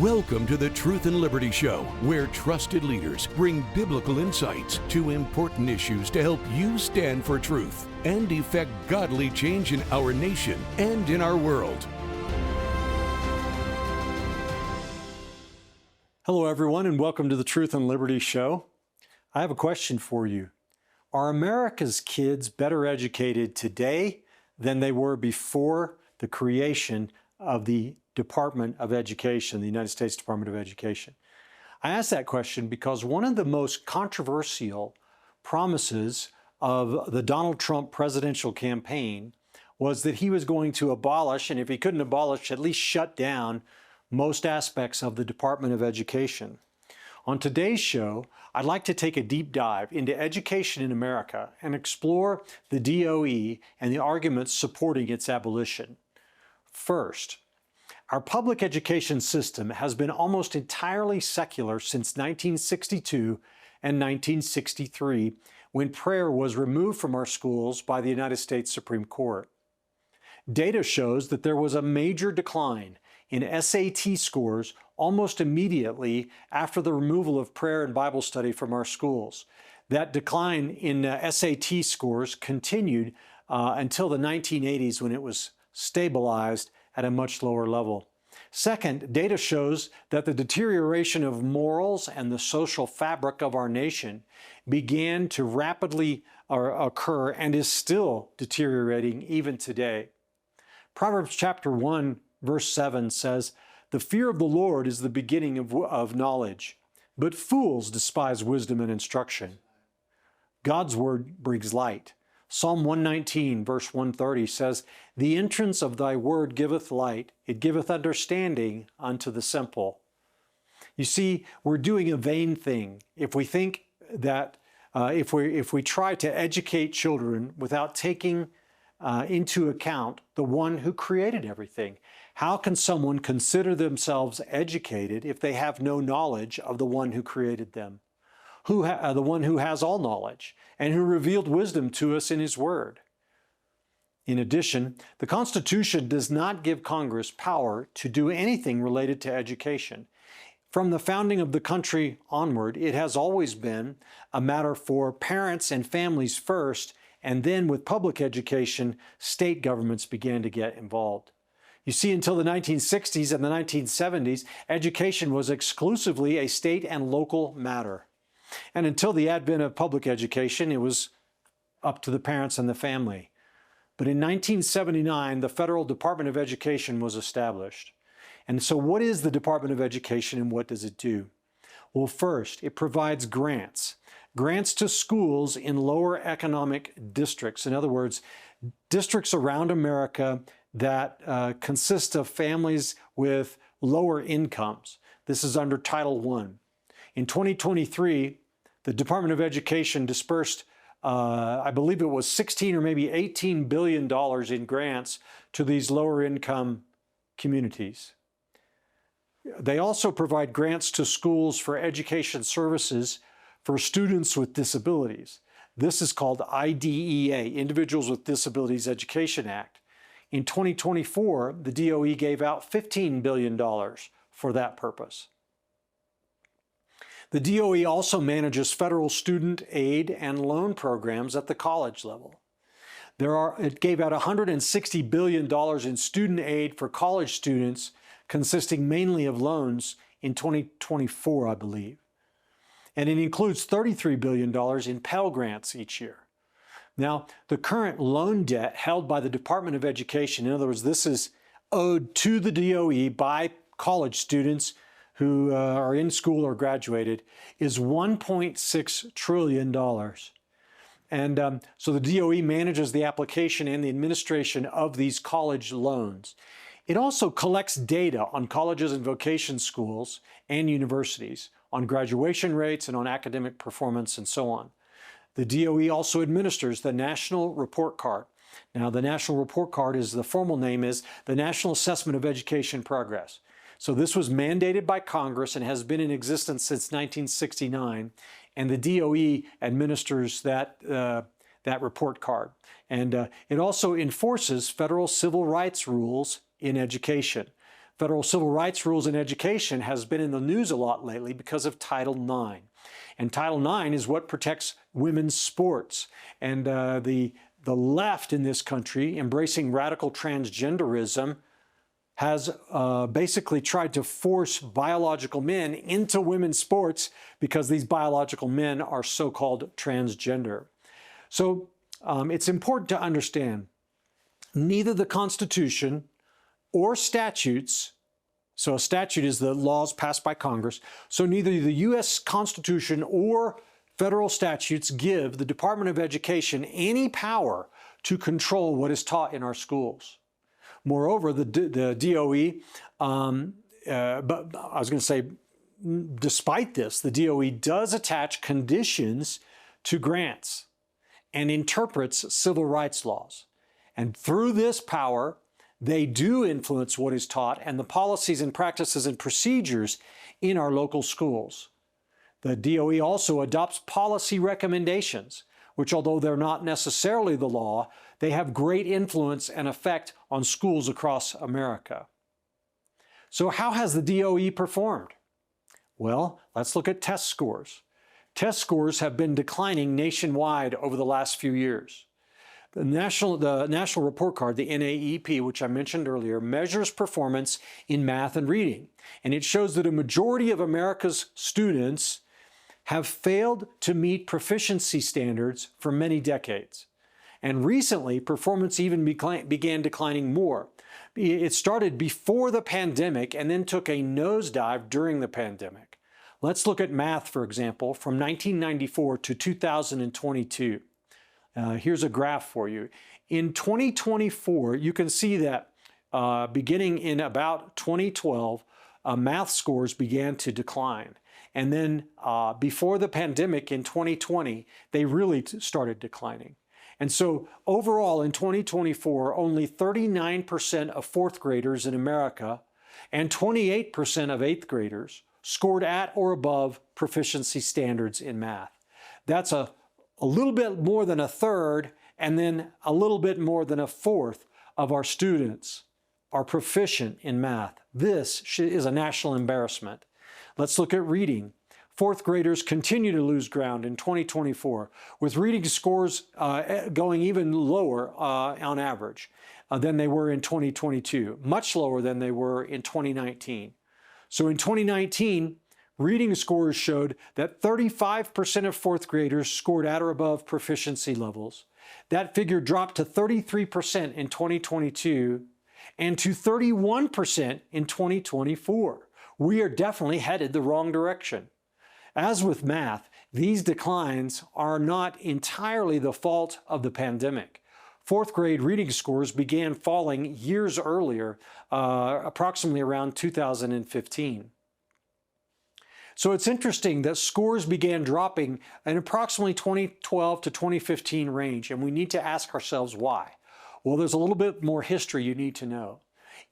Welcome to the Truth and Liberty Show, where trusted leaders bring biblical insights to important issues to help you stand for truth and effect godly change in our nation and in our world. Hello, everyone, and welcome to the Truth and Liberty Show. I have a question for you. Are America's kids better educated today than they were before the creation of the Department of Education, the United States Department of Education? I ask that question because one of the most controversial promises of the Donald Trump presidential campaign was that he was going to abolish, and if he couldn't abolish, at least shut down most aspects of the Department of Education. On today's show, I'd like to take a deep dive into education in America and explore the DOE and the arguments supporting its abolition. First, our public education system has been almost entirely secular since 1962 and 1963, when prayer was removed from our schools by the United States Supreme Court. Data shows that there was a major decline in SAT scores almost immediately after the removal of prayer and Bible study from our schools. That decline in SAT scores continued until the 1980s, when it was stabilized at a much lower level. Second, data shows that the deterioration of morals and the social fabric of our nation began to rapidly occur and is still deteriorating even today. Proverbs chapter 1, verse 7 says, "The fear of the Lord is the beginning of knowledge, but fools despise wisdom and instruction." God's word brings light. Psalm 119, verse 130 says, "The entrance of thy word giveth light, it giveth understanding unto the simple." You see, we're doing a vain thing if we think that if we try to educate children without taking into account the one who created everything. How can someone consider themselves educated if they have no knowledge of the one who created them? The one who has all knowledge and who revealed wisdom to us in His Word. In addition, the Constitution does not give Congress power to do anything related to education. From the founding of the country onward, it has always been a matter for parents and families first, and then with public education, state governments began to get involved. You see, until the 1960s and the 1970s, education was exclusively a state and local matter. And until the advent of public education, it was up to the parents and the family. But in 1979, the Federal Department of Education was established. And so what is the Department of Education and what does it do? Well, first, it provides grants to schools in lower economic districts. In other words, districts around America that consist of families with lower incomes. This is under Title I. In 2023, the Department of Education dispersed, I believe it was $16 or maybe $18 billion in grants to these lower income communities. They also provide grants to schools for education services for students with disabilities. This is called IDEA, Individuals with Disabilities Education Act. In 2024, the DOE gave out $15 billion for that purpose. The DOE also manages federal student aid and loan programs at the college level. It gave out $160 billion in student aid for college students, consisting mainly of loans in 2024, I believe. And it includes $33 billion in Pell Grants each year. Now, the current loan debt held by the Department of Education, in other words, this is owed to the DOE by college students who are in school or graduated, is $1.6 trillion. And so the DOE manages the application and the administration of these college loans. It also collects data on colleges and vocation schools and universities, on graduation rates and on academic performance and so on. The DOE also administers the National Report Card. Now, the National Report Card the formal name is the National Assessment of Education Progress. So this was mandated by Congress and has been in existence since 1969, and the DOE administers that report card. And it also enforces federal civil rights rules in education. federal civil rights rules in education has been in the news a lot lately because of Title IX. And Title IX is what protects women's sports. And the left in this country, embracing radical transgenderism, has basically tried to force biological men into women's sports because these biological men are so-called transgender. So it's important to understand neither the Constitution or statutes, so a statute is the laws passed by Congress, so neither the U.S. Constitution or federal statutes give the Department of Education any power to control what is taught in our schools. Moreover, the DOE, but I was going to say, despite this, the DOE does attach conditions to grants and interprets civil rights laws. And through this power, they do influence what is taught and the policies and practices and procedures in our local schools. The DOE also adopts policy recommendations, which, although they're not necessarily the law, they have great influence and effect on schools across America. So how has the DOE performed? Well, let's look at test scores. Test scores have been declining nationwide over the last few years. The National Report Card, the NAEP, which I mentioned earlier, measures performance in math and reading. And it shows that a majority of America's students have failed to meet proficiency standards for many decades. And recently, performance even began declining more. It started before the pandemic and then took a nosedive during the pandemic. Let's look at math, for example, from 1994 to 2022. Here's a graph for you. In 2024, you can see that beginning in about 2012, math scores began to decline. And then before the pandemic in 2020, they really started declining. And so overall in 2024, only 39% of fourth graders in America and 28% of eighth graders scored at or above proficiency standards in math. That's a little bit more than a third, and then a little bit more than a fourth of our students are proficient in math. This is a national embarrassment. Let's look at reading. Fourth graders continue to lose ground in 2024, with reading scores going even lower on average than they were in 2022, much lower than they were in 2019. So in 2019, reading scores showed that 35% of fourth graders scored at or above proficiency levels. That figure dropped to 33% in 2022 and to 31% in 2024. We are definitely headed the wrong direction. As with math, these declines are not entirely the fault of the pandemic. Fourth grade reading scores began falling years earlier, approximately around 2015. So it's interesting that scores began dropping in approximately 2012 to 2015 range, and we need to ask ourselves why. Well, there's a little bit more history you need to know.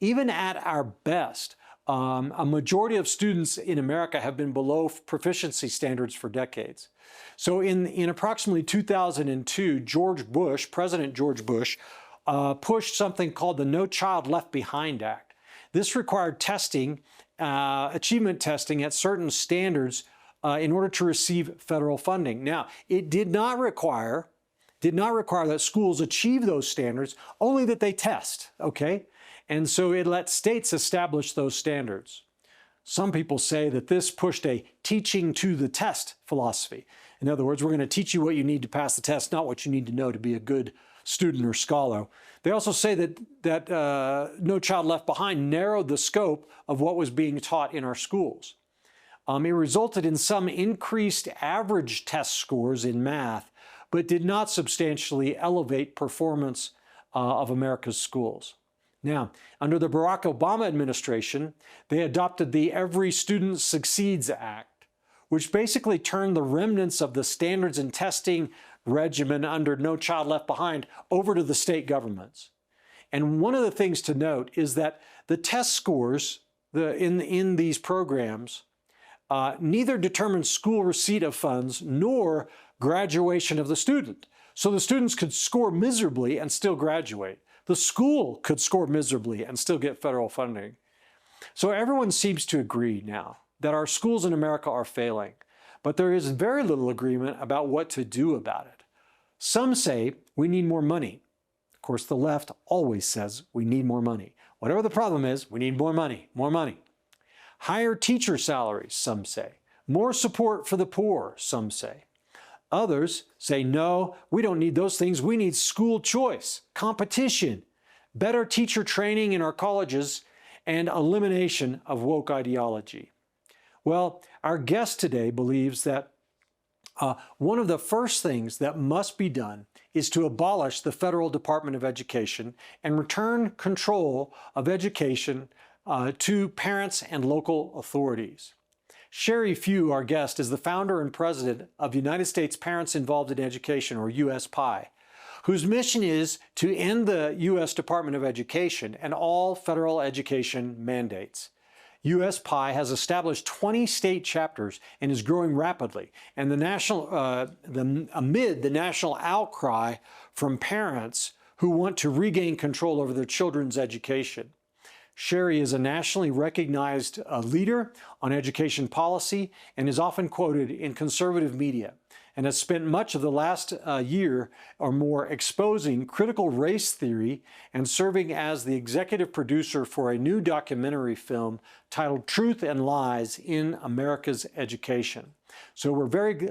Even at our best, a majority of students in America have been below proficiency standards for decades. So in approximately 2002, President George Bush, pushed something called the No Child Left Behind Act. This required testing, achievement testing at certain standards in order to receive federal funding. Now, it did not require that schools achieve those standards, only that they test, okay? And so it let states establish those standards. Some people say that this pushed a teaching to the test philosophy. In other words, we're going to teach you what you need to pass the test, not what you need to know to be a good student or scholar. They also say that No Child Left Behind narrowed the scope of what was being taught in our schools. It resulted in some increased average test scores in math, but did not substantially elevate performance of America's schools. Now, under the Barack Obama administration, they adopted the Every Student Succeeds Act, which basically turned the remnants of the standards and testing regimen under No Child Left Behind over to the state governments. And one of the things to note is that the test scores in these programs neither determine school receipt of funds nor graduation of the student. So the students could score miserably and still graduate. The school could score miserably and still get federal funding. So everyone seems to agree now that our schools in America are failing, but there is very little agreement about what to do about it. Some say we need more money. Of course, the left always says we need more money. Whatever the problem is, we need more money, more money. Higher teacher salaries, some say. More support for the poor, some say. Others say, no, we don't need those things. We need school choice, competition, better teacher training in our colleges, and elimination of woke ideology. Well, our guest today believes that one of the first things that must be done is to abolish the Federal Department of Education and return control of education to parents and local authorities. Sheri Few, our guest, is the founder and president of United States Parents Involved in Education, or USPI, whose mission is to end the U.S. Department of Education and all federal education mandates. USPI has established 20 state chapters and is growing rapidly, and amid the national outcry from parents who want to regain control over their children's education. Sheri is a nationally recognized leader on education policy and is often quoted in conservative media, and has spent much of the last year or more exposing critical race theory and serving as the executive producer for a new documentary film titled Truth and Lies in America's Education. So we're very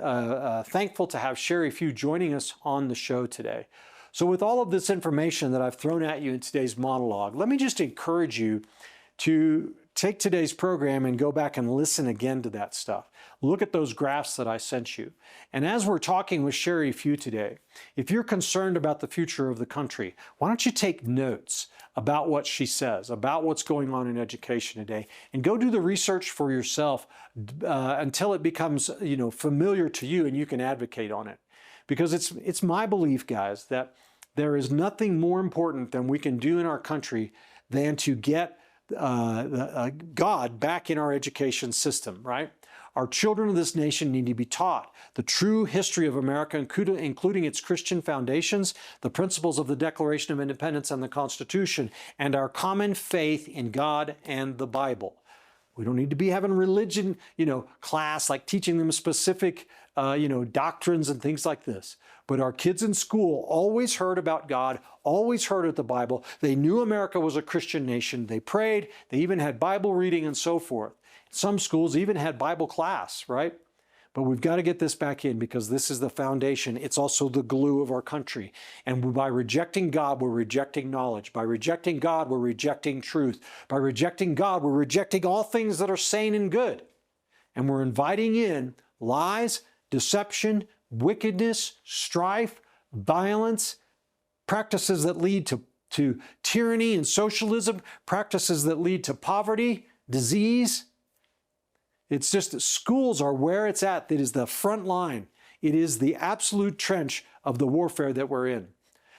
thankful to have Sheri Few joining us on the show today. So with all of this information that I've thrown at you in today's monologue, let me just encourage you to take today's program and go back and listen again to that stuff. Look at those graphs that I sent you. And as we're talking with Sheri Few today, if you're concerned about the future of the country, why don't you take notes about what she says, about what's going on in education today, and go do the research for yourself until it becomes, familiar to you and you can advocate on it. Because it's my belief, guys, that there is nothing more important than we can do in our country than to get God back in our education system, right? Our children of this nation need to be taught the true history of America, including its Christian foundations, the principles of the Declaration of Independence and the Constitution, and our common faith in God and the Bible. We don't need to be having religion, class, like teaching them specific, doctrines and things like this. But our kids in school always heard about God, always heard of the Bible. They knew America was a Christian nation. They prayed. They even had Bible reading and so forth. Some schools even had Bible class, right? But we've got to get this back in because this is the foundation. It's also the glue of our country. And by rejecting God, we're rejecting knowledge. By rejecting God, we're rejecting truth. By rejecting God, we're rejecting all things that are sane and good. And we're inviting in lies, deception, wickedness, strife, violence, practices that lead to tyranny and socialism, practices that lead to poverty, disease. It's just that schools are where it's at. It is the front line. It is the absolute trench of the warfare that we're in.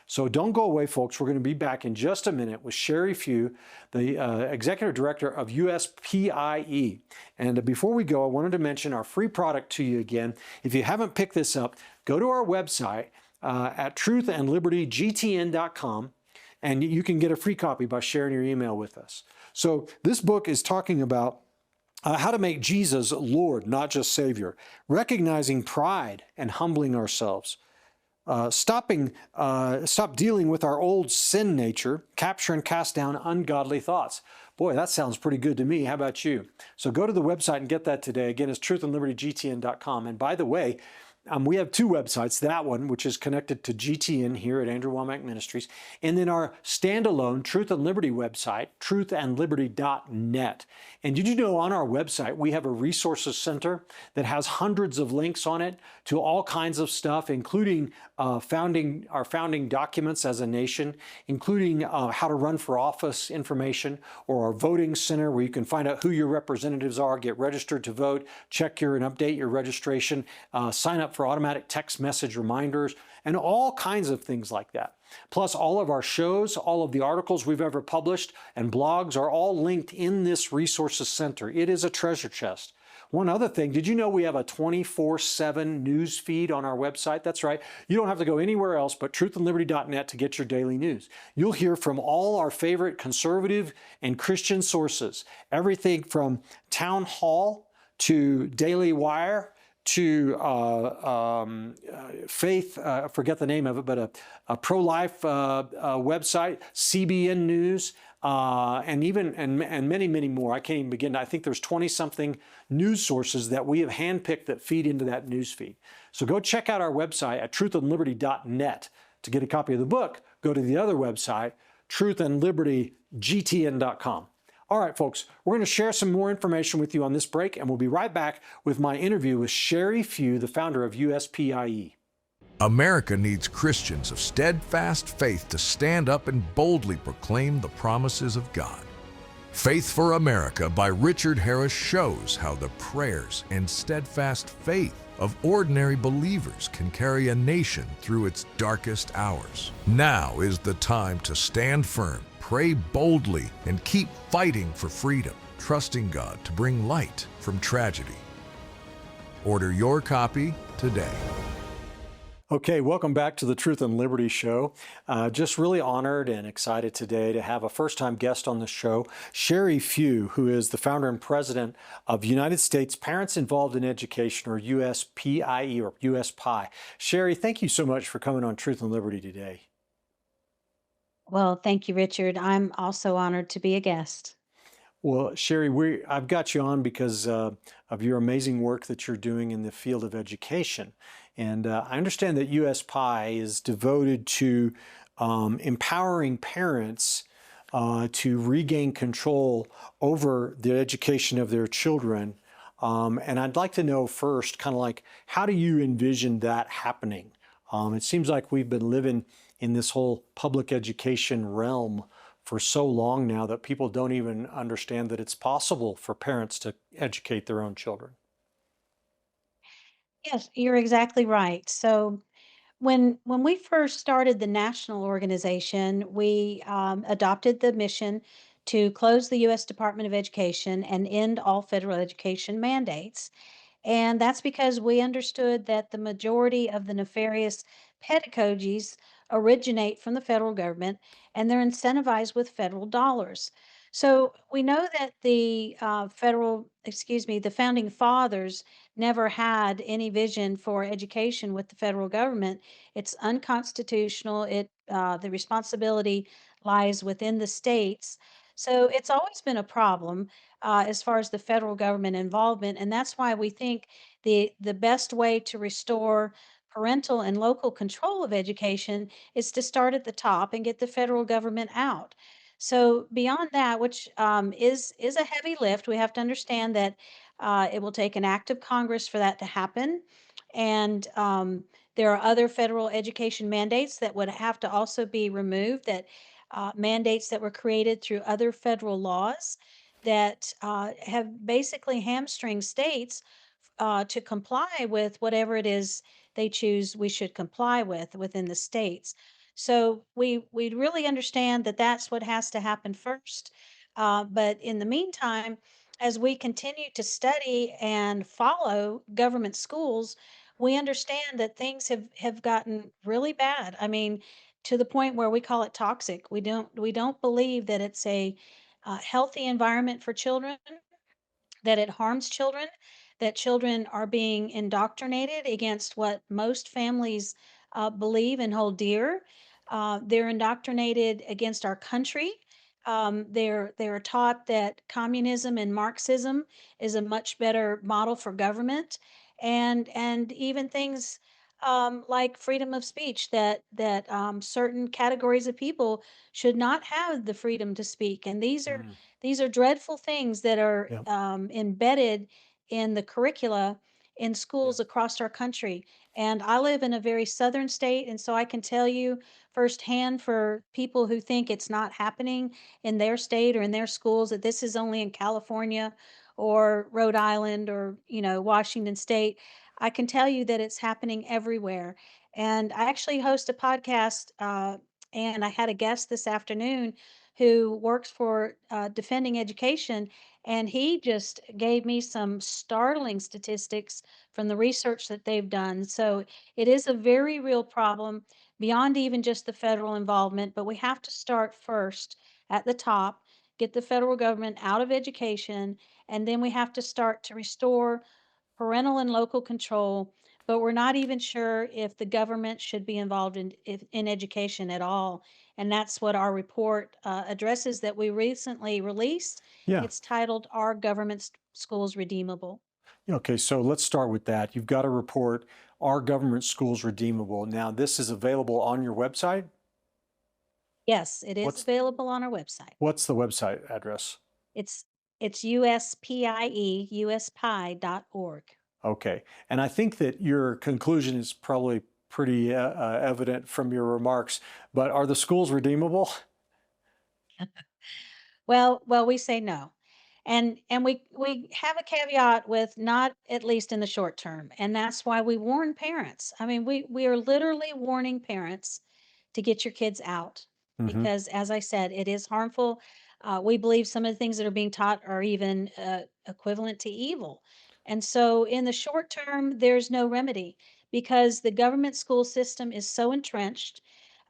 So don't go away, folks. We're going to be back in just a minute with Sheri Few, the Executive Director of USPIE. And before we go, I wanted to mention our free product to you again. If you haven't picked this up, go to our website at truthandlibertygtn.com, and you can get a free copy by sharing your email with us. So this book is talking about how to make Jesus Lord, not just Savior, recognizing pride and humbling ourselves, stop dealing with our old sin nature, capture and cast down ungodly thoughts. Boy, that sounds pretty good to me. How about you? So go to the website and get that today. Again, it's truthandlibertygtn.com. And by the way, we have two websites, that one, which is connected to GTN here at Andrew Womack Ministries, and then our standalone Truth and Liberty website, truthandliberty.net. And did you know on our website, we have a resources center that has hundreds of links on it to all kinds of stuff, including our founding documents as a nation, including how to run for office information, or our voting center where you can find out who your representatives are, get registered to vote, check and update your registration, sign up for automatic text message reminders, and all kinds of things like that. Plus, all of our shows, all of the articles we've ever published, and blogs are all linked in this resources center. It is a treasure chest. One other thing, did you know we have a 24/7 news feed on our website? That's right. You don't have to go anywhere else but truthandliberty.net to get your daily news. You'll hear from all our favorite conservative and Christian sources, everything from Town Hall to Daily Wire to Faith, I forget the name of it, but a pro-life website, CBN News, and many, many more. I can't even begin. I think there's 20 something news sources that we have handpicked that feed into that news feed. So go check out our website at truthandliberty.net. To get a copy of the book, go to the other website, truthandlibertygtn.com. All right, folks, we're going to share some more information with you on this break, and we'll be right back with my interview with Sheri Few, the founder of USPIE. America needs Christians of steadfast faith to stand up and boldly proclaim the promises of God. Faith for America by Richard Harris shows how the prayers and steadfast faith of ordinary believers can carry a nation through its darkest hours. Now is the time to stand firm, pray boldly, and keep fighting for freedom, trusting God to bring light from tragedy. Order your copy today. Okay, welcome back to the Truth and Liberty Show. Just really honored and excited today to have a first-time guest on the show, Sheri Few, who is the founder and president of United States Parents Involved in Education, or USPIE, or USPI. Sheri, thank you so much for coming on Truth and Liberty today. Well, thank you, Richard. I'm also honored to be a guest. Well, Sheri, I've got you on because of your amazing work that you're doing in the field of education. And I understand that USPI is devoted to empowering parents to regain control over the education of their children. And I'd like to know first, kind of like, how do you envision that happening? It seems like we've been living in this whole public education realm for so long now that people don't even understand that it's possible for parents to educate their own children. Yes, you're exactly right. So when we first started the national organization, we adopted the mission to close the U.S. Department of Education and end all federal education mandates. And that's because we understood that the majority of the nefarious pedagogies originate from the federal government and they're incentivized with federal dollars. So we know that the founding fathers never had any vision for education with the federal government. It's unconstitutional. The responsibility lies within the states. So it's always been a problem as far as the federal government involvement, and that's why we think the best way to restore parental and local control of education is to start at the top and get the federal government out. So beyond that, which is a heavy lift, we have to understand that it will take an act of Congress for that to happen, and there are other federal education mandates that would have to also be removed. That mandates that were created through other federal laws that have basically hamstring states to comply with whatever it is they choose we should comply with within the states. So we really understand that that's what has to happen first. But in the meantime, as we continue to study and follow government schools, we understand that things have gotten really bad. I mean, to the point where we call it toxic. We don't believe that it's a healthy environment for children, that it harms children, that children are being indoctrinated against what most families believe and hold dear. They're indoctrinated against our country. They're taught that communism and Marxism is a much better model for government, and even things like freedom of speech, that certain categories of people should not have the freedom to speak. And Mm, these are dreadful things that are yeah, embedded in the curricula in yeah. schools across our country. And I live in a very southern state, and so I can tell you firsthand, for people who think it's not happening in their state or in their schools, that this is only in California or Rhode Island or, Washington State. I can tell you that it's happening everywhere. And I actually host a podcast, and I had a guest this afternoon who works for Defending Education, And he just gave me some startling statistics from the research that they've done. So it is a very real problem beyond even just the federal involvement, but we have to start first at the top, get the federal government out of education, and then we have to start to restore parental and local control, but we're not even sure if the government should be involved in education at all. And that's what our report addresses that we recently released. Yeah. It's titled "Are Government Schools Redeemable?" Okay, so let's start with that. You've got a report, Are Government Schools Redeemable? Now, this is available on your website. Yes, it is What's available on our website. what's the website address? It's it's USPIE, uspie.org. Okay. And I think that your conclusion is probably pretty evident from your remarks, but are the schools redeemable? Well, we say no. And we have a caveat with not at least in the short term, and that's why we warn parents. I mean, we are literally warning parents to get your kids out Hmm. because, as I said, it is harmful. We believe some of the things that are being taught are even equivalent to evil. And so, in the short term, there's no remedy because the government school system is so entrenched.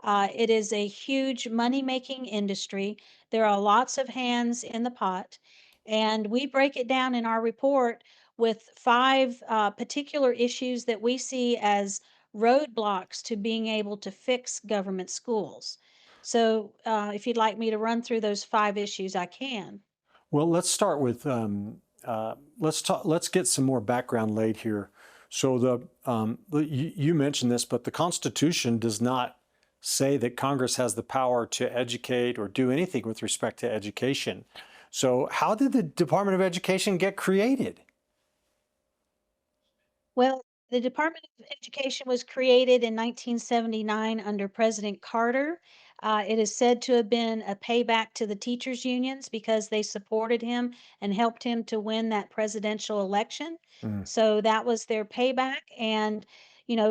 It is a huge money making industry. There are lots of hands in the pot. And we break it down in our report with five particular issues that we see as roadblocks to being able to fix government schools. So, if you'd like me to run through those five issues, I can. Well, let's start with let's talk. Let's get some more background laid here. So you mentioned this, but the Constitution does not say that Congress has the power to educate or do anything with respect to education. So how did the Department of Education get created? Well, the Department of Education was created in 1979 under President Carter. It is said to have been a payback to the teachers' unions because they supported him and helped him to win that presidential election. Mm. So that was their payback. And,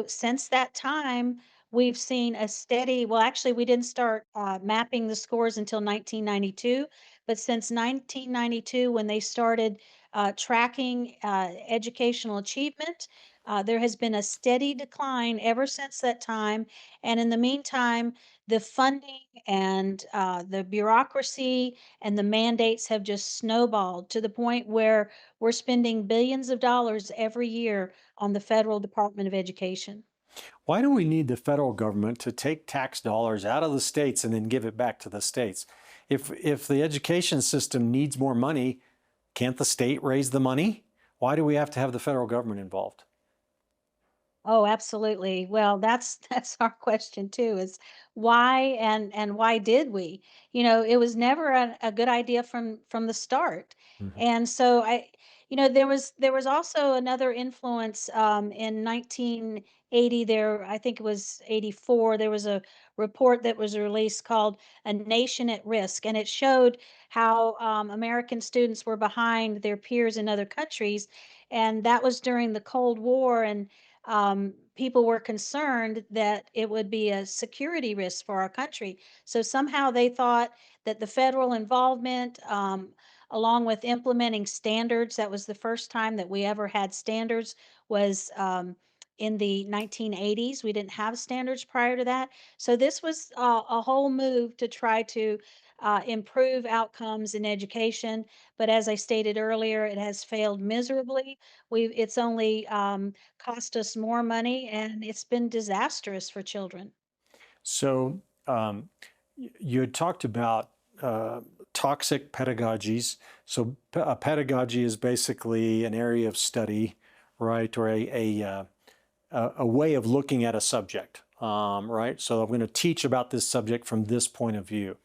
since that time, we've seen a steady, well, actually, we didn't start mapping the scores until 1992, but since 1992, when they started tracking educational achievement, there has been a steady decline ever since that time. And in the meantime, the funding and the bureaucracy and the mandates have just snowballed to the point where we're spending billions of dollars every year on the federal Department of Education. Why do we need the federal government to take tax dollars out of the states and then give it back to the states? If the education system needs more money, can't the state raise the money? Why do we have to have the federal government involved? Oh, absolutely. Well, that's that's our question too, is why and why did we? It was never a good idea from the start. Mhm. And so there was also another influence in 1980 there, I think it was 84, there was a report that was released called A Nation at Risk, and it showed how American students were behind their peers in other countries, and that was during the Cold War, and people were concerned that it would be a security risk for our country. So somehow they thought that the federal involvement, along with implementing standards, that was the first time that we ever had standards, was in the 1980s. We didn't have standards prior to that. So this was a whole move to try to improve outcomes in education. But as I stated earlier, it has failed miserably. It's only cost us more money, and it's been disastrous for children. So you had talked about toxic pedagogies. So pedagogy is basically an area of study, right, or a way of looking at a subject, right? So I'm going to teach about this subject from this point of view.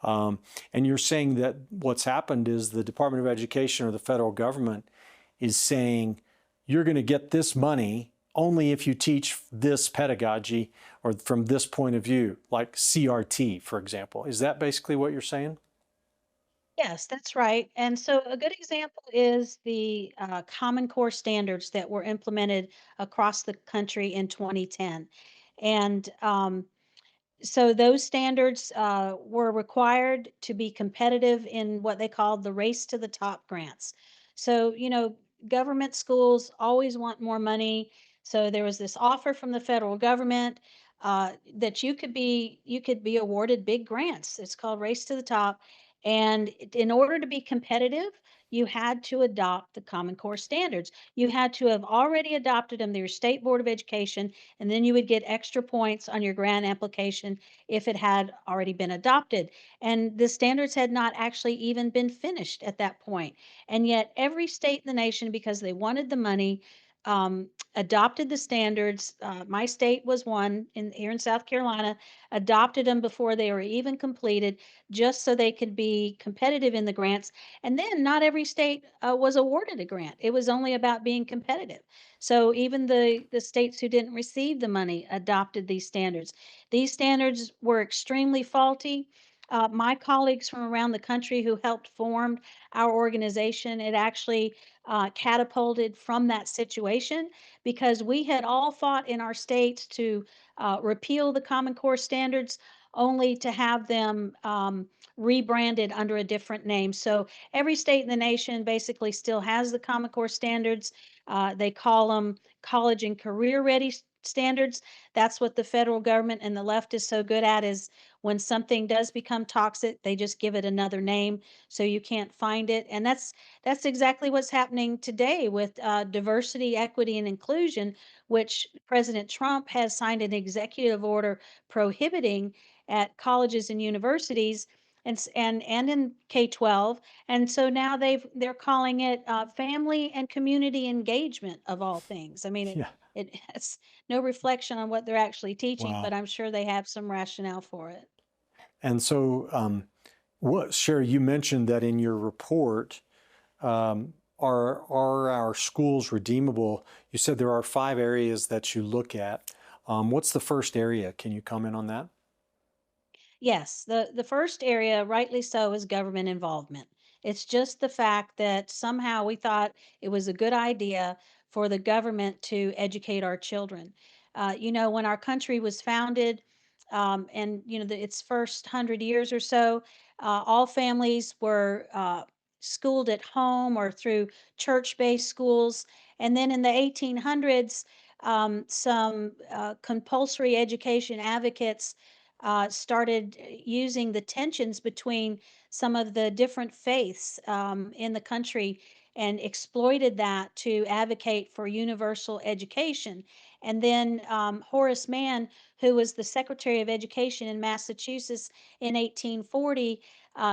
And you're saying that what's happened is the Department of Education or the federal government is saying you're going to get this money only if you teach this pedagogy or from this point of view, like CRT, for example. Is that basically what you're saying? Yes, that's right. And so a good example is the Common Core standards that were implemented across the country in 2010. And So those standards were required to be competitive in what they called the race to the top grants. So, government schools always want more money. So there was this offer from the federal government that you could be awarded big grants. It's called Race to the Top. And in order to be competitive, you had to adopt the Common Core standards. You had to have already adopted them to your state board of education, and then you would get extra points on your grant application if it had already been adopted. And the standards had not actually even been finished at that point. And yet, every state in the nation, because they wanted the money, adopted the standards. My state was one here in South Carolina, adopted them before they were even completed, just so they could be competitive in the grants. And then not every state was awarded a grant. It was only about being competitive. So even the states who didn't receive the money adopted these standards. These standards were extremely faulty. My colleagues from around the country who helped form our organization, it actually catapulted from that situation because we had all fought in our states to repeal the Common Core standards, only to have them rebranded under a different name. So every state in the nation basically still has the Common Core standards. They call them college and career ready standards. That's what the federal government and the left is so good at, is when something does become toxic, they just give it another name so you can't find it. And that's exactly what's happening today with diversity, equity, and inclusion, which President Trump has signed an executive order prohibiting at colleges and universities, and in K-12. And so now they're calling it family and community engagement of all things. I mean, it Yeah. it has no reflection on what they're actually teaching, but Wow. I'm sure they have some rationale for it. And so, Sherry, you mentioned that in your report, are our schools redeemable? You said there are 5 areas that you look at. What's the first area? Can you comment on that? Yes, the first area, rightly so, is government involvement. It's just the fact that somehow we thought it was a good idea for the government to educate our children. When our country was founded, and its first 100 years or so, all families were schooled at home or through church-based schools. And then in the 1800s, some compulsory education advocates started using the tensions between some of the different faiths in the country and exploited that to advocate for universal education. And then Horace Mann, who was the Secretary of Education in Massachusetts in 1840,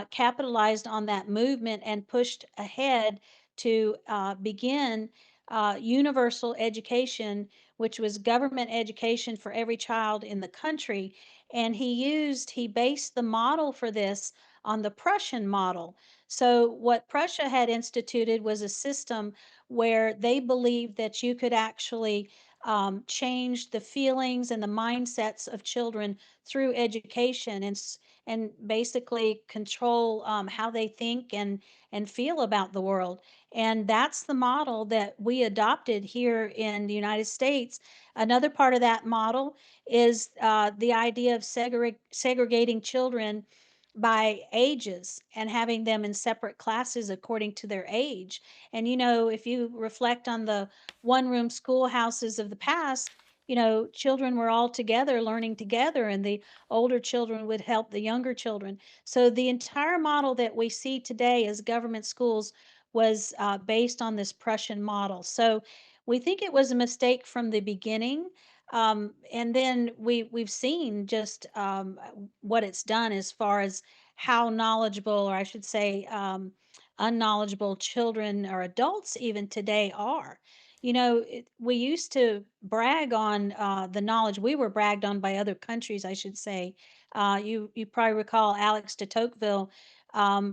capitalized on that movement and pushed ahead to begin universal education, which was government education for every child in the country. And he based the model for this on the Prussian model. So what Prussia had instituted was a system where they believed that you could actually change the feelings and the mindsets of children through education, and basically control how they think and feel about the world. And that's the model that we adopted here in the United States. Another part of that model is the idea of segregating children by ages and having them in separate classes according to their age. And if you reflect on the one-room schoolhouses of the past, children were all together learning together, and the older children would help the younger children. So the entire model that we see today as government schools was based on this Prussian model. So we think it was a mistake from the beginning, and then we've seen just what it's done as far as how knowledgeable, or I should say, unknowledgeable children or adults even today are. We used to brag on the knowledge. We were bragged on by other countries, I should say. You probably recall Alex de Tocqueville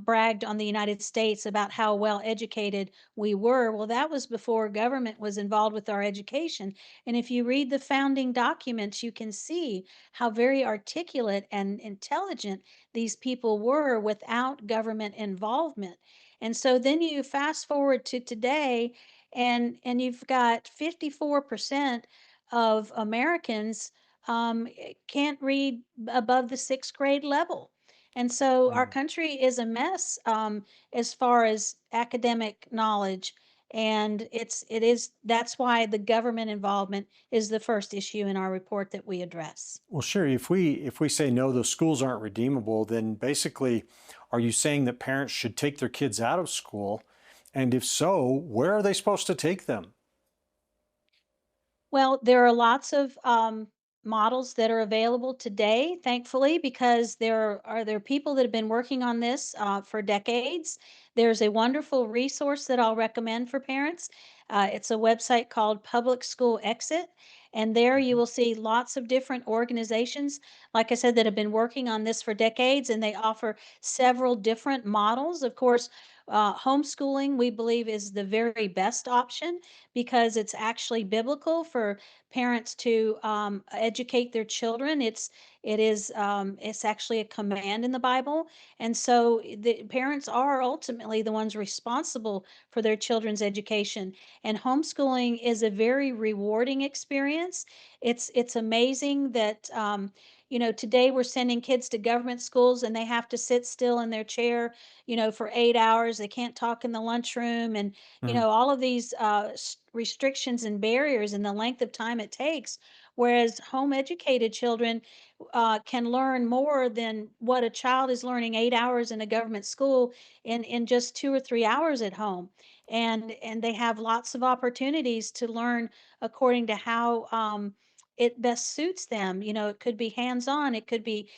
bragged on the United States about how well educated we were. Well, that was before government was involved with our education. And if you read the founding documents, you can see how very articulate and intelligent these people were without government involvement. And so then you fast forward to today, and you've got 54% of Americans can't read above the sixth grade level. And so our Mm. country is a mess as far as academic knowledge. And that's why the government involvement is the first issue in our report that we address. Well, Sherry, if we say no, those schools aren't redeemable, then basically, are you saying that parents should take their kids out of school? And if so, where are they supposed to take them? Well, there are lots of models that are available today, thankfully, because there are people that have been working on this for decades. There's a wonderful resource that I'll recommend for parents. It's a website called Public School Exit, and there you Mhm. will see lots of different organizations, like I said, that have been working on this for decades, and they offer several different models. Of course, homeschooling we believe is the very best option because it's actually biblical for parents to educate their children. It's actually a command in the Bible, and so the parents are ultimately the ones responsible for their children's education. And homeschooling is a very rewarding experience. It's amazing that today we're sending kids to government schools and they have to sit still in their chair, for 8 hours. They can't talk in the lunchroom, and Mhm. all of these restrictions and barriers and the length of time it takes. Whereas home educated children can learn more than what a child is learning 8 hours in a government school in just 2 or 3 hours at home. And they have lots of opportunities to learn according to how it best suits them. It could be hands on, it could be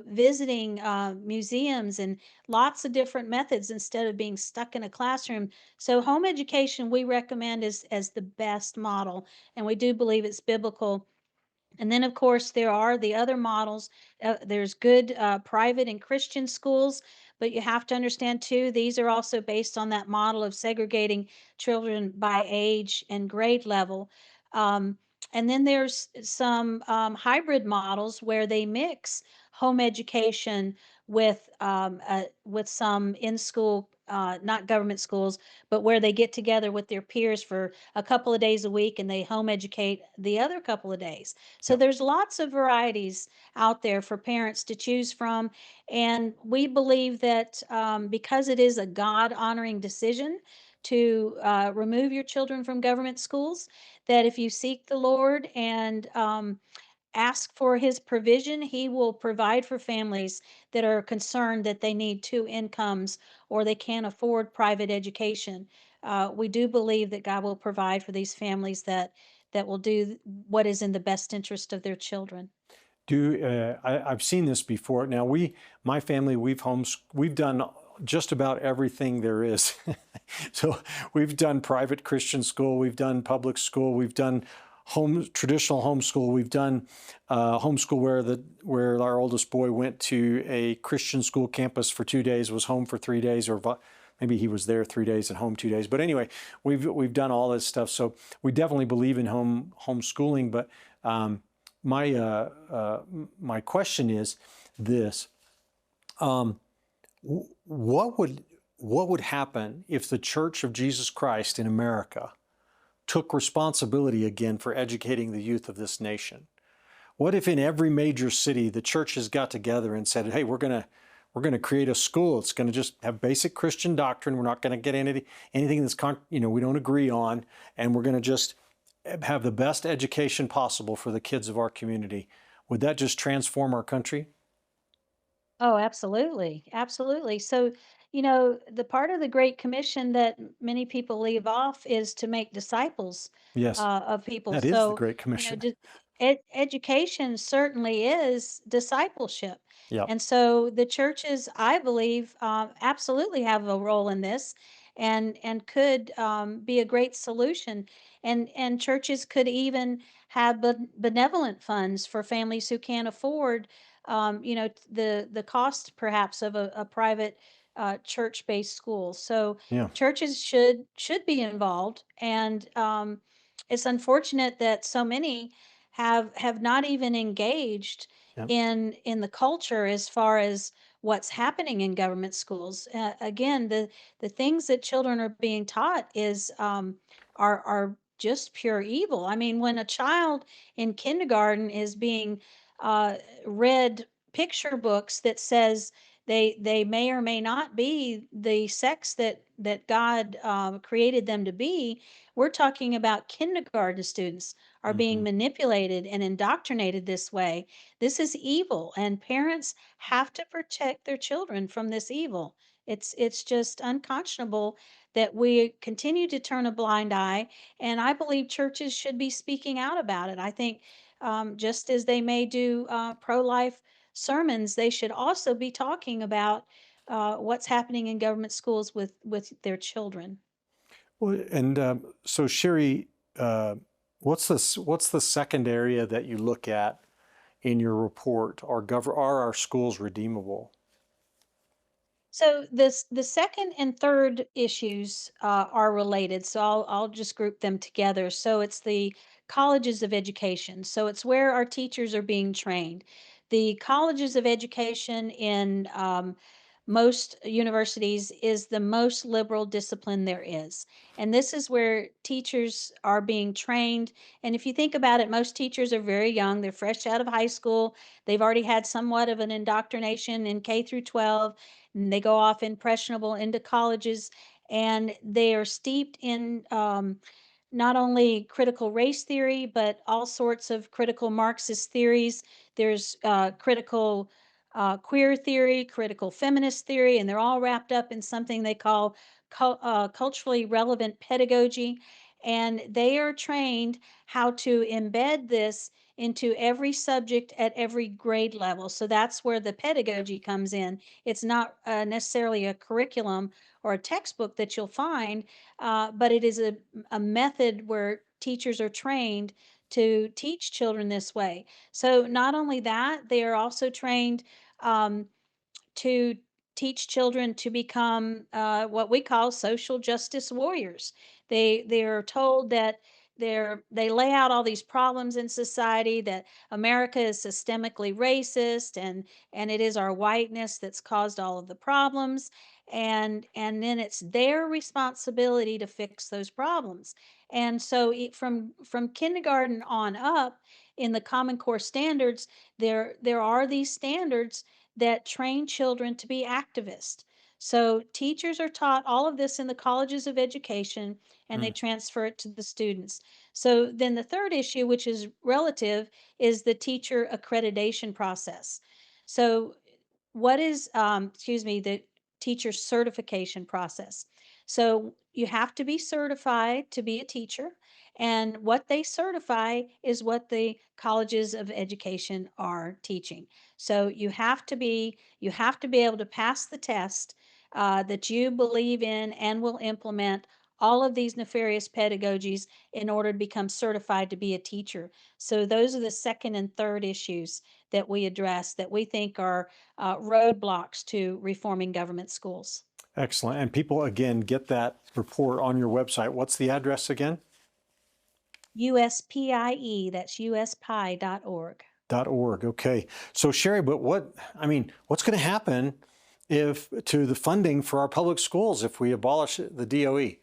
visiting museums and lots of different methods instead of being stuck in a classroom. So home education we recommend as the best model, and we do believe it's biblical. And then, of course, there are the other models. There's good private and Christian schools, but you have to understand too, these are also based on that model of segregating children by age and grade level. Um, and then there's some hybrid models where they mix home education with some in-school, not government schools, but where they get together with their peers for a couple of days a week and they home educate the other couple of days. So Yep. there's lots of varieties out there for parents to choose from. And we believe that because it is a God honoring decision to remove your children from government schools, that if you seek the Lord and ask for his provision, he will provide for families that are concerned that they need two incomes or they can't afford private education. We do believe that God will provide for these families that will do what is in the best interest of their children. I've seen this before. Now my family, we've done just about everything there is. So we've done private Christian school, we've done public school, we've done traditional homeschool, we've done homeschool where our oldest boy went to a Christian school campus for 2 days, was home for 3 days, or maybe he was there 3 days and home 2 days. But anyway, we've done all this stuff. So we definitely believe in homeschooling, but my question is this: what would happen if the Church of Jesus Christ in America took responsibility again for educating the youth of this nation? What if in every major city the churches got together and said, "Hey, we're gonna create a school. It's going to just have basic Christian doctrine. We're not going to get anything that's we don't agree on, and we're going to just have the best education possible for the kids of our community." Would that just transform our country? Oh, absolutely. Absolutely. So, the part of the Great Commission that many people leave off is to make disciples Yes, of people. that is the So, Great Commission. education certainly is discipleship. Yep. And so the churches, I believe, absolutely have a role in this and could be a great solution. And churches could even have benevolent funds for families who can't afford the cost perhaps of a private church-based school. So Yeah. churches should be involved, and it's unfortunate that so many have not even engaged Yep. in the culture as far as what's happening in government schools. Again, the things that children are being taught are just pure evil. I mean, when a child in kindergarten is being uh, read picture books that says they may or may not be the sex that God created them to be, we're talking about kindergarten students are being Mhm. manipulated and indoctrinated this way. This is evil, and parents have to protect their children from this evil. It's just unconscionable that we continue to turn a blind eye, and I believe churches should be speaking out about it. I think just as they may do pro-life sermons, they should also be talking about what's happening in government schools with their children. Well, and so Sheri, uh, what's the second area that you look at in your report? Are our schools redeemable? So the second and third issues are related. So I'll just group them together. So it's the colleges of education. So it's where our teachers are being trained. The colleges of education in most universities is the most liberal discipline there is. And this is where teachers are being trained. And if you think about it, most teachers are very young. They're fresh out of high school. They've already had somewhat of an indoctrination in K through 12, and they go off impressionable into colleges, and they are steeped in not only critical race theory, but all sorts of critical Marxist theories. There's critical queer theory, critical feminist theory, and they're all wrapped up in something they call culturally relevant pedagogy. And they are trained how to embed this into every subject at every grade level. So that's where the pedagogy comes in. It's not necessarily a curriculum or a textbook that you'll find, but it is a method where teachers are trained to teach children this way. So not only that, they are also trained um, to teach children to become what we call social justice warriors. They are told that they lay out all these problems in society, that America is systemically racist, and it is our whiteness that's caused all of the problems, and then it's their responsibility to fix those problems. And so from kindergarten on up in the Common Core standards, there are these standards that train children to be activists. So teachers are taught all of this in the colleges of education, and they Mm. transfer it to the students. So then the third issue, which is relative, is the teacher accreditation process. So what is, excuse me, the teacher certification process. So you have to be certified to be a teacher, and what they certify is what the colleges of education are teaching. So you have to be able to pass the test that you believe in and will implement all of these nefarious pedagogies in order to become certified to be a teacher. So those are the second and third issues that we address that we think are roadblocks to reforming government schools. Excellent. And people, again, get that report on your website. What's the address again? USPIE, that's uspie.org. .org. Okay. So Sheri, but what's going to happen if to the funding for our public schools if we abolish the DOE?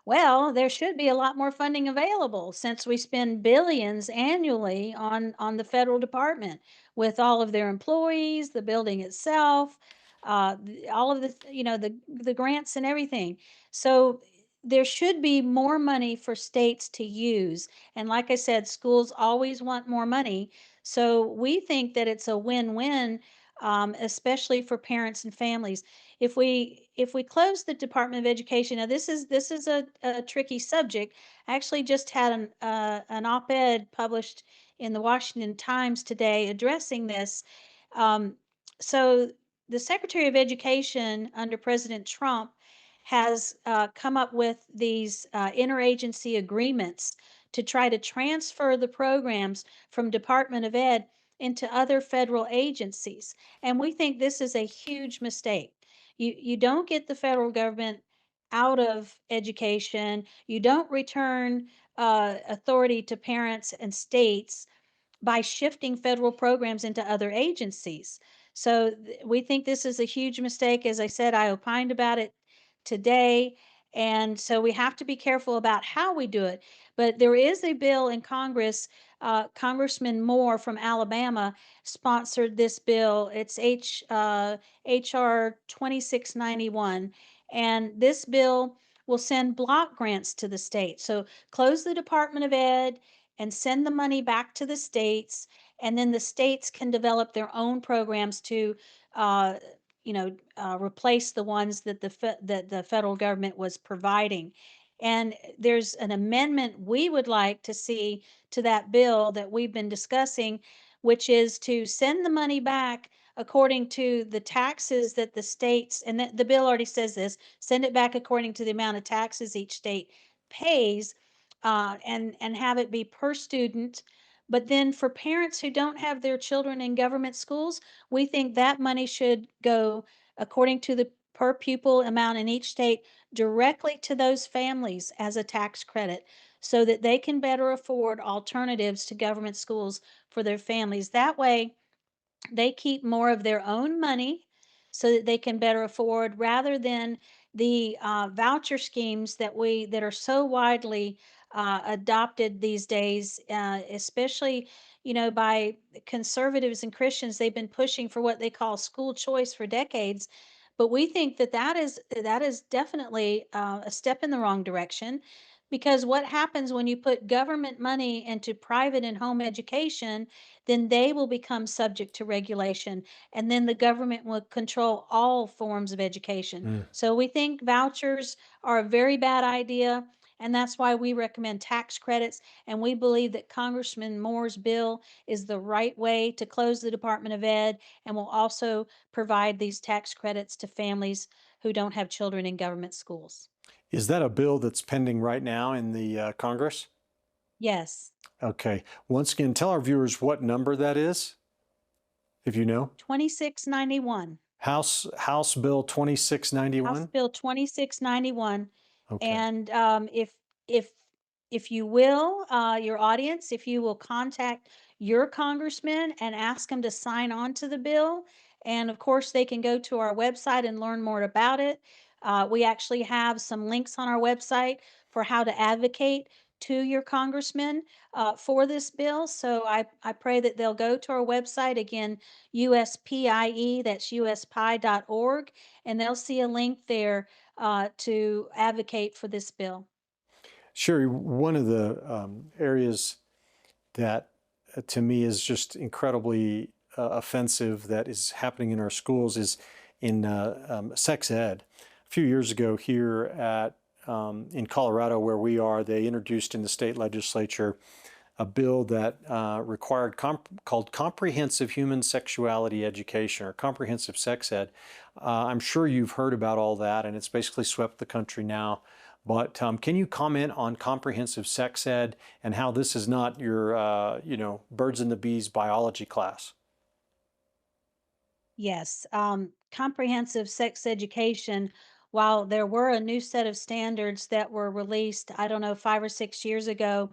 Well, there should be a lot more funding available since we spend billions annually on the federal department with all of their employees, the building itself, all of the grants and everything. So there should be more money for states to use. And like I said, schools always want more money. So we think that it's a win-win, especially for parents and families. If we close the Department of Education, now this is a tricky subject. I actually just had an op-ed published in the Washington Times today addressing this. Um, so the Secretary of Education under President Trump has come up with these interagency agreements to try to transfer the programs from Department of Ed into other federal agencies. And we think this is a huge mistake. You don't get the federal government out of education. You don't return authority to parents and states by shifting federal programs into other agencies. So we think this is a huge mistake. As I said, I opined about it today, And so we have to be careful about how we do it. But there is a bill in Congress. Congressman Moore from Alabama sponsored this bill. It's HR 2691. And this bill will send block grants to the state. So close the Department of Ed and send the money back to the states. And then the states can develop their own programs to uh, replace the ones that that the federal government was providing. And there's an amendment we would like to see to that bill that we've been discussing, which is to send the money back according to the taxes that the states, and the bill already says this, send it back according to the amount of taxes each state pays, and have it be per student. But then for parents who don't have their children in government schools, we think that money should go according to the per pupil amount in each state directly to those families as a tax credit so that they can better afford alternatives to government schools for their families. That way, they keep more of their own money so that they can better afford rather than the voucher schemes that are so widely adopted these days, especially by conservatives and Christians. They've been pushing for what they call school choice for decades, but we think that that is definitely a step in the wrong direction, because what happens when you put government money into private and home education, then they will become subject to regulation, and then the government will control all forms of education. Mm. So we think vouchers are a very bad idea, and that's why we recommend tax credits. And we believe that Congressman Moore's bill is the right way to close the Department of Ed and will also provide these tax credits to families who don't have children in government schools. Is that a bill that's pending right now in the Congress? Yes. Okay. Once again, tell our viewers what number that is, if you know. 2691. House Bill House 2691. Bill 2691. Okay. And if if you will, your audience, if you will contact your congressman and ask them to sign on to the bill, and of course they can go to our website and learn more about it. We actually have some links on our website for how to advocate to your congressman for this bill. So I pray that they'll go to our website again, USPIE, that's uspie.org, and they'll see a link there to advocate for this bill. Sheri, one of the areas that to me is just incredibly offensive that is happening in our schools is in sex ed. A few years ago here in Colorado, where we are, they introduced in the state legislature a bill that required called Comprehensive Human Sexuality Education, or Comprehensive Sex Ed. I'm sure you've heard about all that, and it's basically swept the country now. But can you comment on comprehensive sex ed and how this is not your, birds and the bees biology class? Yes, comprehensive sex education, while there were a new set of standards that were released, I don't know, 5 or 6 years ago,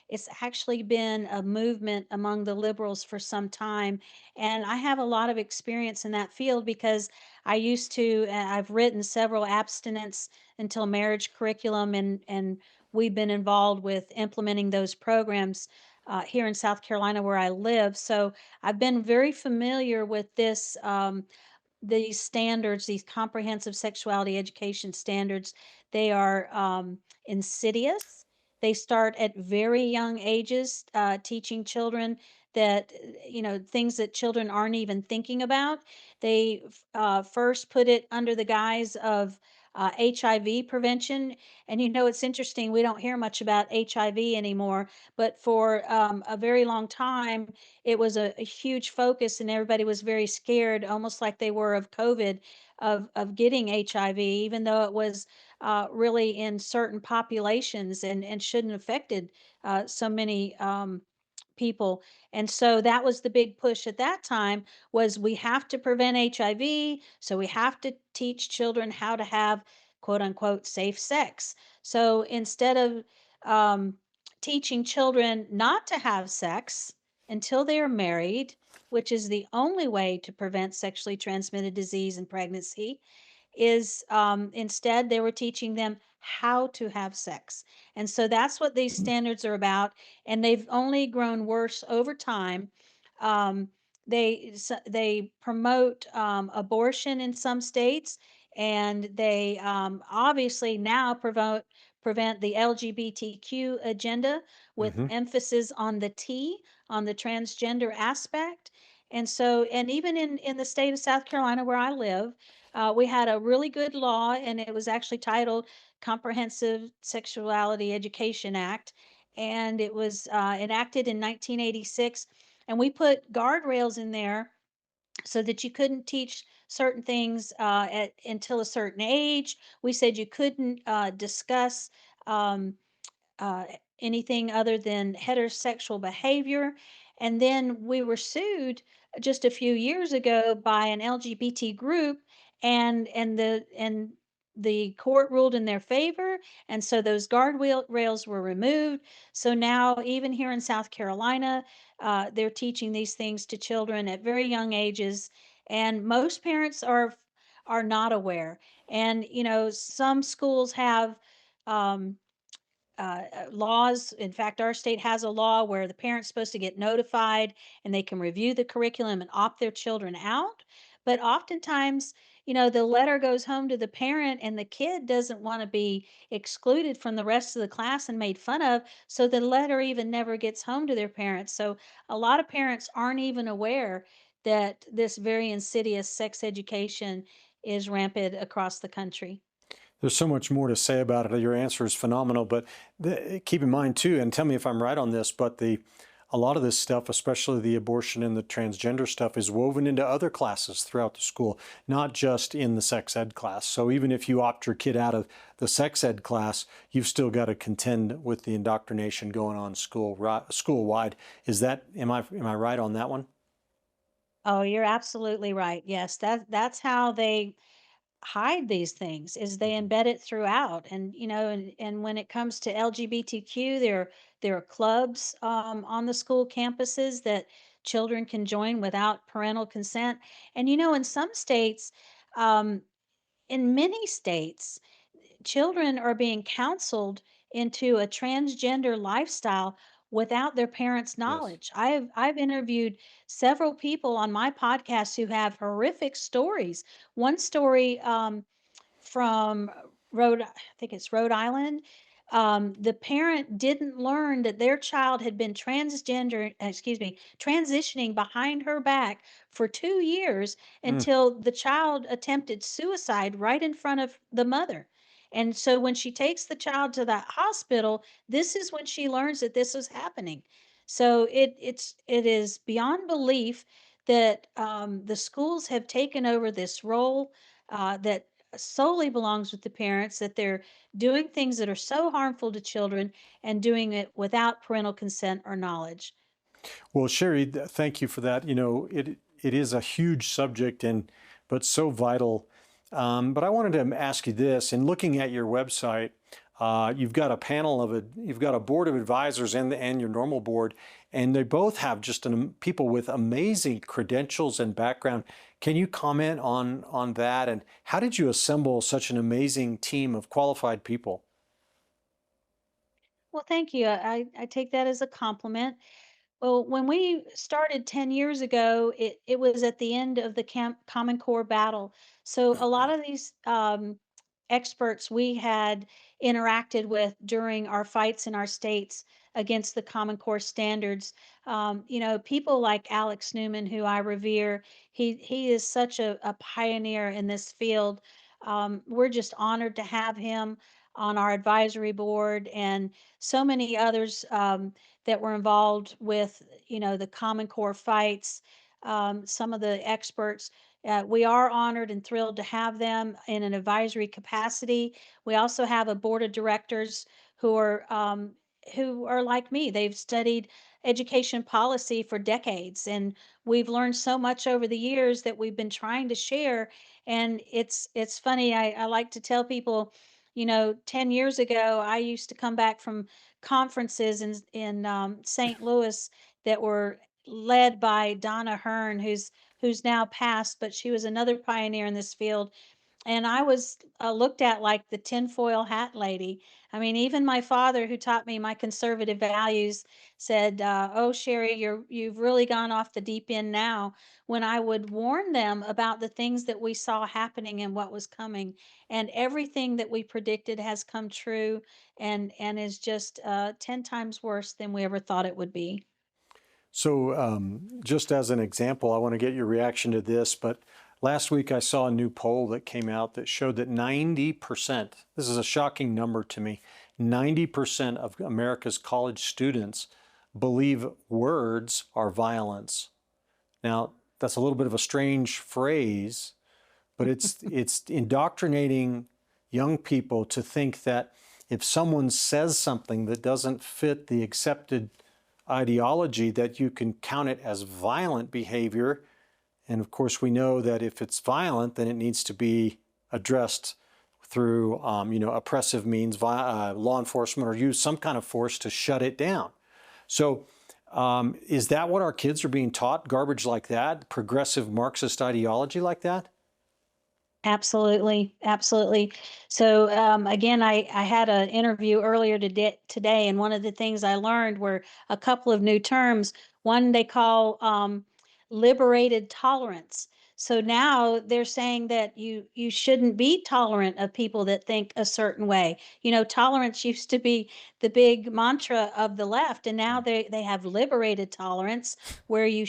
it's actually been a movement among the liberals for some time. And I have a lot of experience in that field because I've written several abstinence until marriage curriculum, and we've been involved with implementing those programs here in South Carolina where I live. So I've been very familiar with these standards, these comprehensive sexuality education standards. They are insidious. They start at very young ages, teaching children that, things that children aren't even thinking about. They first put it under the guise of HIV prevention. And it's interesting, we don't hear much about HIV anymore, but for a very long time, it was a huge focus, and everybody was very scared, almost like they were of COVID, of getting HIV, even though it was really in certain populations and shouldn't have affected so many people. And so that was the big push at that time, was we have to prevent HIV, so we have to teach children how to have quote unquote safe sex. So instead of um, teaching children not to have sex until they are married, which is the only way to prevent sexually transmitted disease and pregnancy, is instead they were teaching them how to have sex. And so that's what these standards are about. And they've only grown worse over time. Um, they promote abortion in some states, and they obviously now prevent the LGBTQ agenda with Hmm. emphasis on the T, on the transgender aspect. And so, and even in the state of South Carolina where I live, we had a really good law, and it was actually titled Comprehensive Sexuality Education Act, and it was enacted in 1986. And we put guardrails in there so that you couldn't teach certain things until a certain age. We said you couldn't discuss um, uh, anything other than heterosexual behavior. And then we were sued just a few years ago by an LGBT group, and the court ruled in their favor, and so those rails were removed. So now, even here in South Carolina, they're teaching these things to children at very young ages, and most parents are not aware. And some schools have um, laws. In fact, our state has a law where the parent's supposed to get notified and they can review the curriculum and opt their children out. But oftentimes, the letter goes home to the parent, and the kid doesn't want to be excluded from the rest of the class and made fun of. So the letter even never gets home to their parents. So a lot of parents aren't even aware that this very insidious sex education is rampant across the country. There's so much more to say about it. Your answer is phenomenal, but keep in mind too, and tell me if I'm right on this, but a lot of this stuff, especially the abortion and the transgender stuff, is woven into other classes throughout the school, not just in the sex ed class. So even if you opt your kid out of the sex ed class, you've still got to contend with the indoctrination going on school wide. Am I right on that one? Oh, you're absolutely right. Yes, that's how they hide these things, is they Mhm. embed it throughout. And and when it comes to LGBTQ, there are clubs on the school campuses that children can join without parental consent. And in some states, um, in many states, children are being counseled into a transgender lifestyle without their parents' Yes. knowledge. I've interviewed several people on my podcast who have horrific stories. One story from I think it's Rhode Island. The parent didn't learn that their child had been transitioning behind her back for 2 years Mm. until the child attempted suicide right in front of the mother. And so when she takes the child to that hospital, this is when she learns that this was happening. So it is beyond belief that the schools have taken over this role that solely belongs with the parents, that they're doing things that are so harmful to children and doing it without parental consent or knowledge. Well, Sherry, thank you for that. It is a huge subject and but so vital. But I wanted to ask you this: in looking at your website, you've got a board of advisors and your normal board, and they both have just people with amazing credentials and background. Can you comment on that? And how did you assemble such an amazing team of qualified people? Well, thank you. I take that as a compliment. Well, when we started 10 years ago, it was at the end of the Common Core battle. So a lot of these experts we had interacted with during our fights in our states against the Common Core standards. People like Alex Newman, who I revere, he is such a pioneer in this field. We're just honored to have him on our advisory board, and so many others that were involved with the Common Core fights. Some of the experts. We are honored and thrilled to have them in an advisory capacity. We also have a board of directors who are like me. They've studied education policy for decades, and we've learned so much over the years that we've been trying to share. And it's funny. I like to tell people, 10 years ago, I used to come back from conferences in St. Louis that were led by Donna Hearn, who's now passed, but she was another pioneer in this field. and I was looked at like the tinfoil hat lady. I mean, even my father, who taught me my conservative values, said, "Oh, Sherry, you've really gone off the deep end now." When I would warn them about the things that we saw happening and what was coming, and everything that we predicted has come true, and is just 10 times worse than we ever thought it would be. So, just as an example, I want to get your reaction to this. But last week I saw a new poll that came out that showed that 90%, this is a shocking number to me, 90% of America's college students believe words are violence. Now, that's a little bit of a strange phrase, but it's indoctrinating young people to think that if someone says something that doesn't fit the accepted ideology, that you can count it as violent behavior. And of course, we know that if it's violent, then it needs to be addressed through oppressive means, law enforcement, or use some kind of force to shut it down. So is that what our kids are being taught? Garbage like that? Progressive Marxist ideology like that? Absolutely, absolutely. So again, I had an interview earlier today, and one of the things I learned were a couple of new terms. One they call liberated tolerance. So now they're saying that you shouldn't be tolerant of people that think a certain way. You know, tolerance used to be the big mantra of the left, and now they have liberated tolerance, where you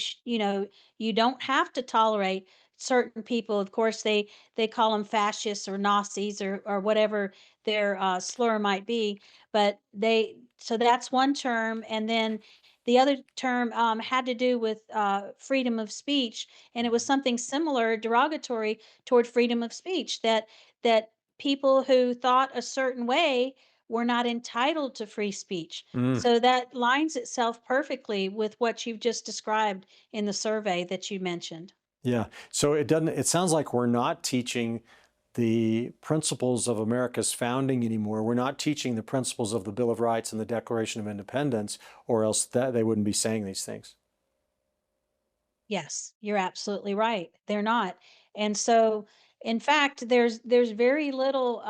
don't have to tolerate certain people. Of course, they call them fascists or Nazis, or whatever their slur might be. But so that's one term, and then the other term had to do with freedom of speech, and it was something similar, derogatory toward freedom of speech, that people who thought a certain way were not entitled to free speech. Mm. So that lines itself perfectly with what you've just described in the survey that you mentioned. Yeah. So it sounds like we're not teaching the principles of America's founding anymore. We're not teaching the principles of the Bill of Rights and the Declaration of Independence, or else that they wouldn't be saying these things. Yes, you're absolutely right. They're not. And so, in fact, there's very little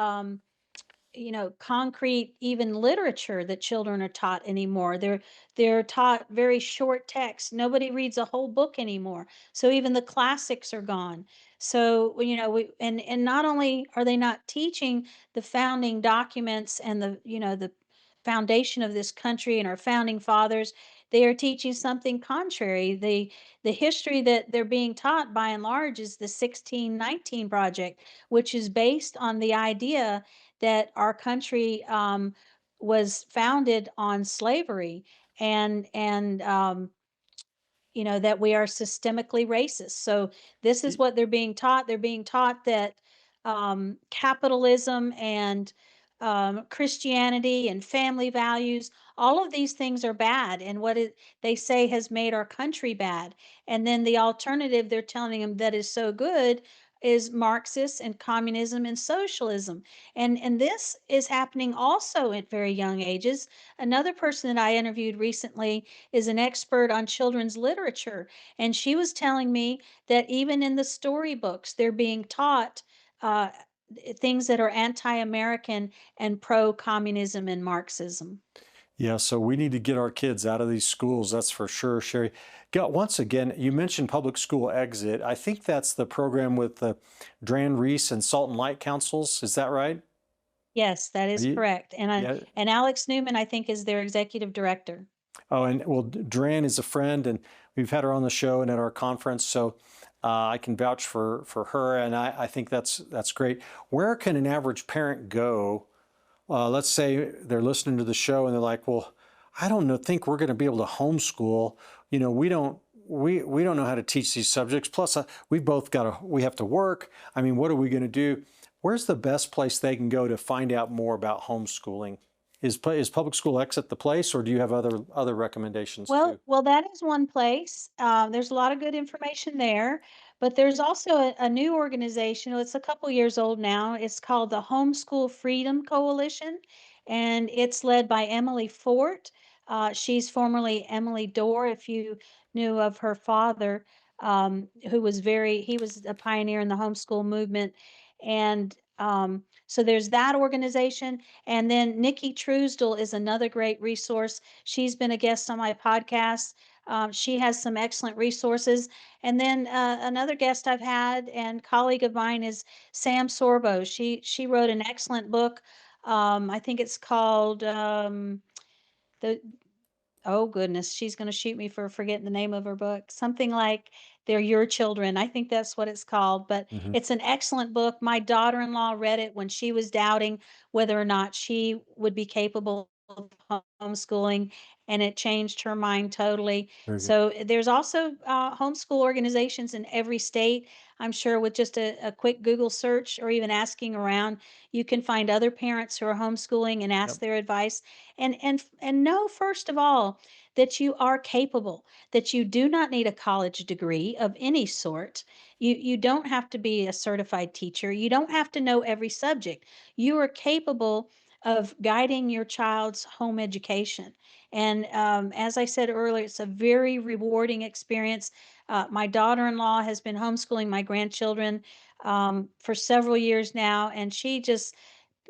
concrete even literature that children are taught anymore. They're taught very short text. Nobody reads a whole book anymore. So even the classics are gone. So and not only are they not teaching the founding documents and the foundation of this country and our founding fathers, they are teaching something contrary. The history that they're being taught by and large is the 1619 project, which is based on the idea that our country was founded on slavery, and that we are systemically racist. So this is Y- what they're being taught. They're being taught that capitalism and Christianity and family values, all of these things are bad, and they say has made our country bad. And then the alternative they're telling them that is so good is Marxist and communism and socialism. And this is happening also at very young ages. Another person that I interviewed recently is an expert on children's literature, and she was telling me that even in the storybooks, they're being taught uh, things that are anti-American and pro-communism and Marxism. Yeah, so we need to get our kids out of these schools, that's for sure, Sherry. Once again, you mentioned Public School Exit. I think that's the program with the Dran Reese and Salt and Light Councils. Is that right? Yes, that Are is you, correct. yeah. And Alex Newman, I think, is their executive director. Oh, and well, Dran is a friend, and we've had her on the show and at our conference, so I can vouch for her, and I think that's great. Where can an average parent go? Let's say they're listening to the show and they're like, "Well, I don't know, think we're going to be able to homeschool. We don't know how to teach these subjects. Plus, we have to work. I mean, what are we going to do?" Where's the best place they can go to find out more about homeschooling? Is Public School Exit the place, or do you have other recommendations too? Well, that is one place. There's a lot of good information there, but there's also a new organization. Well, it's a couple years old now. It's called the Homeschool Freedom Coalition, and it's led by Emily Fort. She's formerly Emily Dorr, if you knew of her father, he was a pioneer in the homeschool movement. And so there's that organization. And then Nikki Truesdell is another great resource. She's been a guest on my podcast. She has some excellent resources. And then another guest I've had and colleague of mine is Sam Sorbo. She wrote an excellent book. I think it's called the Oh goodness, she's gonna shoot me for forgetting the name of her book. Something like They're Your Children. I think that's what it's called, but Hmm. it's an excellent book. My daughter-in-law read it when she was doubting whether or not she would be capable of homeschooling, and it changed her mind totally. Very good. So there's also homeschool organizations in every state. I'm sure with just a quick Google search or even asking around, you can find other parents who are homeschooling and ask Yep. their advice. And know first of all that you are capable, that you do not need a college degree of any sort. You don't have to be a certified teacher. You don't have to know every subject. You are capable of guiding your child's home education. And as I said earlier, it's a very rewarding experience. My daughter-in-law has been homeschooling my grandchildren for several years now, and she just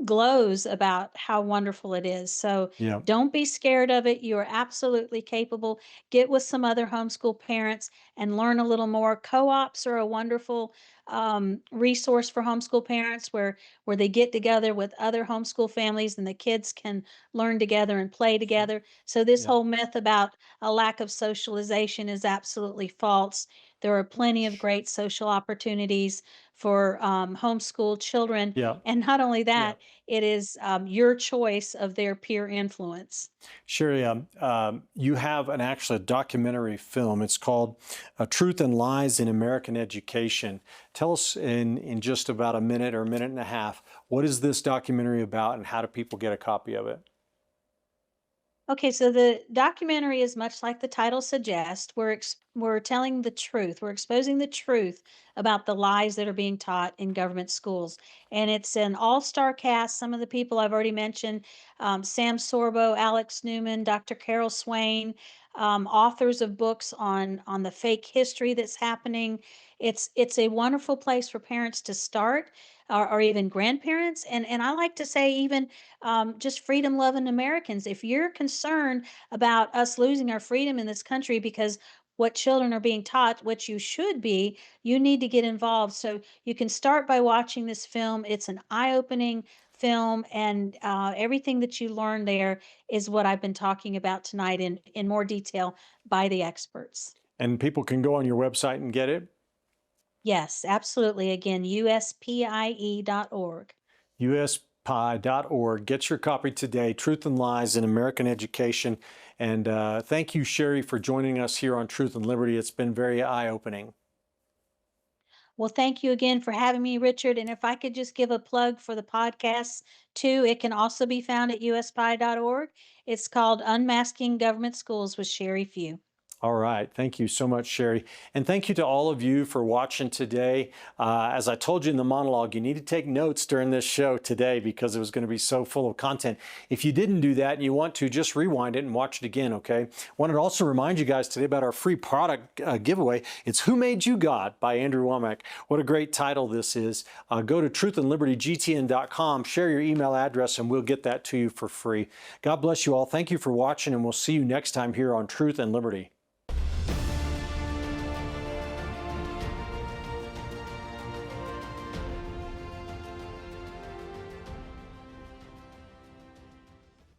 glows about how wonderful it is. So Yeah. don't be scared of it. You are absolutely capable. Get with some other homeschool parents and learn a little more. Co-ops are a wonderful resource for homeschool parents where they get together with other homeschool families and the kids can learn together and play Sure. together. So this Yeah. whole myth about a lack of socialization is absolutely false. There are plenty of great social opportunities for homeschool children. Yeah. And not only Yeah. that, it is your choice of their peer influence. Sherry, you have actually a documentary film. It's called Truth and Lies in American Education. Tell us in just about a minute or a minute and a half, what is this documentary about and how do people get a copy of it? Okay, so the documentary is much like the title suggests. We're telling the truth. We're exposing the truth about the lies that are being taught in government schools, and it's an all-star cast. Some of the people I've already mentioned: Sam Sorbo, Alex Newman, Dr. Carol Swain, authors of books on the fake history that's happening. It's a wonderful place for parents to start, or even grandparents, and I like to say even just freedom loving Americans. If you're concerned about us losing our freedom in this country because what children are being taught, what you should be, you need to get involved. So you can start by watching this film. It's an eye opening film, and everything that you learn there is what I've been talking about tonight in more detail by the experts. And people can go on your website and get it, Yes, absolutely. Again, uspie.org. uspie.org. Get your copy today, Truth and Lies in American Education. And thank you, Sherry, for joining us here on Truth and Liberty. It's been very eye-opening. Well, thank you again for having me, Richard. And if I could just give a plug for the podcast too, it can also be found at uspie.org. It's called Unmasking Government Schools with Sheri Few. All right. Thank you so much, Sherry. And thank you to all of you for watching today. As I told you in the monologue, you need to take notes during this show today because it was going to be so full of content. If you didn't do that and you want to, just rewind it and watch it again, okay? Wanted to also remind you guys today about our free product giveaway. It's Who Made You God by Andrew Womack. What a great title this is. Go to truthandlibertygtn.com, share your email address, and we'll get that to you for free. God bless you all. Thank you for watching, and we'll see you next time here on Truth and Liberty.